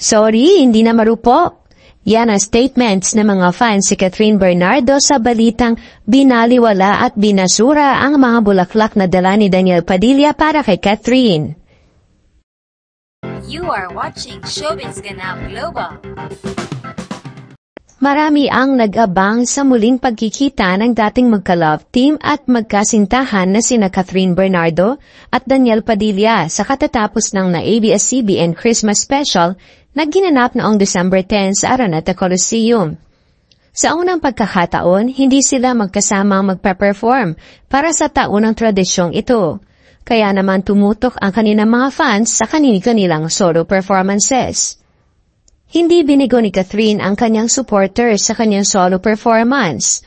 Sorry, hindi na marupok. Yan ang statements ng mga fans si Catherine Bernardo sa balitang binaliwala at binasura ang mga bulaklak na dala ni Daniel Padilla para kay Catherine. You are watching Showbiz Ganap Global. Marami ang nag-abang sa muling pagkikita ng dating magka-love team at magkasintahan na sina Catherine Bernardo at Daniel Padilla sa katatapos ng na ABS-CBN Christmas Special na ginanap noong December 10 sa Araneta Coliseum. Sa unang pagkakataon, hindi sila magkasamang magpa-perform para sa taunang tradisyong ito. Kaya naman tumutok ang kanilang mga fans sa kanilang solo performances. Hindi binigo ni Catherine ang kanyang supporters sa kanyang solo performance.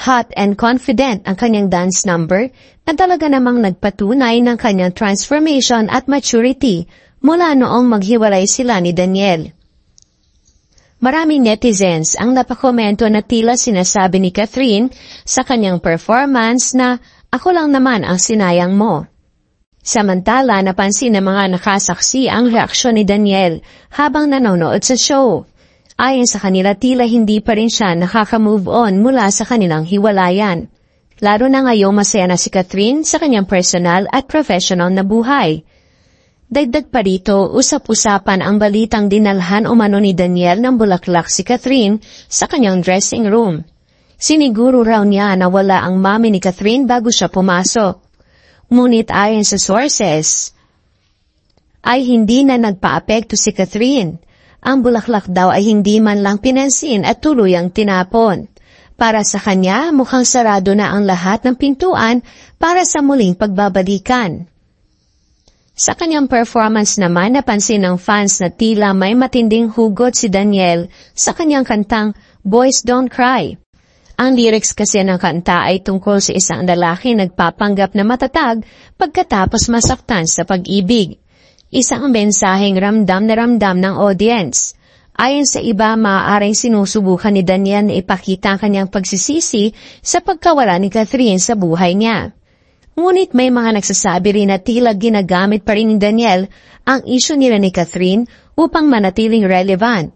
Hot and confident ang kanyang dance number na talaga namang nagpatunay ng kanyang transformation at maturity mula noong maghiwalay sila ni Daniel. Maraming netizens ang napakomento na tila sinasabi ni Catherine sa kanyang performance na ako lang naman ang sinayang mo. Samantala, napansin ng mga nakasaksi ang reaksyon ni Daniel habang nanonood sa show. Ayon sa kanila, tila hindi pa rin siya nakaka-move on mula sa kanilang hiwalayan. Lalo na ngayong masaya na si Catherine sa kanyang personal at professional na buhay. Dagdag pa rito, usap-usapan ang balitang dinalhan umano ni Daniel ng bulaklak si Catherine sa kanyang dressing room. Siniguro raw niya na wala ang mami ni Catherine bago siya pumasok. Ngunit ayon sa sources, ay hindi na nagpa-apekto si Catherine. Ang bulaklak daw ay hindi man lang pinansin at tuluyang tinapon. Para sa kanya, mukhang sarado na ang lahat ng pintuan para sa muling pagbabalikan. Sa kanyang performance naman, napansin ng fans na tila may matinding hugot si Daniel sa kanyang kantang Boys Don't Cry. Ang lyrics kasi ng kanta ay tungkol sa isang lalaki nagpapanggap na matatag pagkatapos masaktan sa pag-ibig. Isang mensaheng ramdam na ramdam ng audience. Ayon sa iba, maaaring sinusubukan ni Daniel na ipakita ang kanyang pagsisisi sa pagkawala ni Catherine sa buhay niya. Ngunit may mga nagsasabi rin na tila ginagamit pa rin ni Daniel ang isyu nila ni Catherine upang manatiling relevant.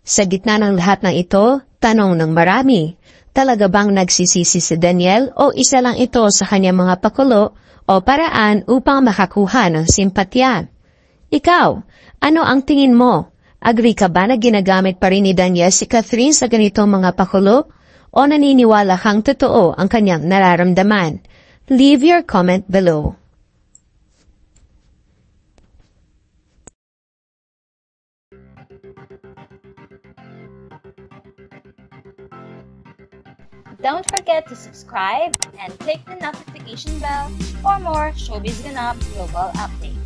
Sa gitna ng lahat ng ito, tanong ng marami, talaga bang nagsisisi si Daniel o isa lang ito sa kanyang mga pakulo o paraan upang makakuha ng simpatya? Ikaw, ano ang tingin mo? Agree ka ba na ginagamit pa rin ni Daniel si Catherine sa ganitong mga pakulo? O naniniwala kang totoo ang kanyang nararamdaman? Leave your comment below. Don't forget to subscribe and click the notification bell for more Showbiz Ganap Global updates.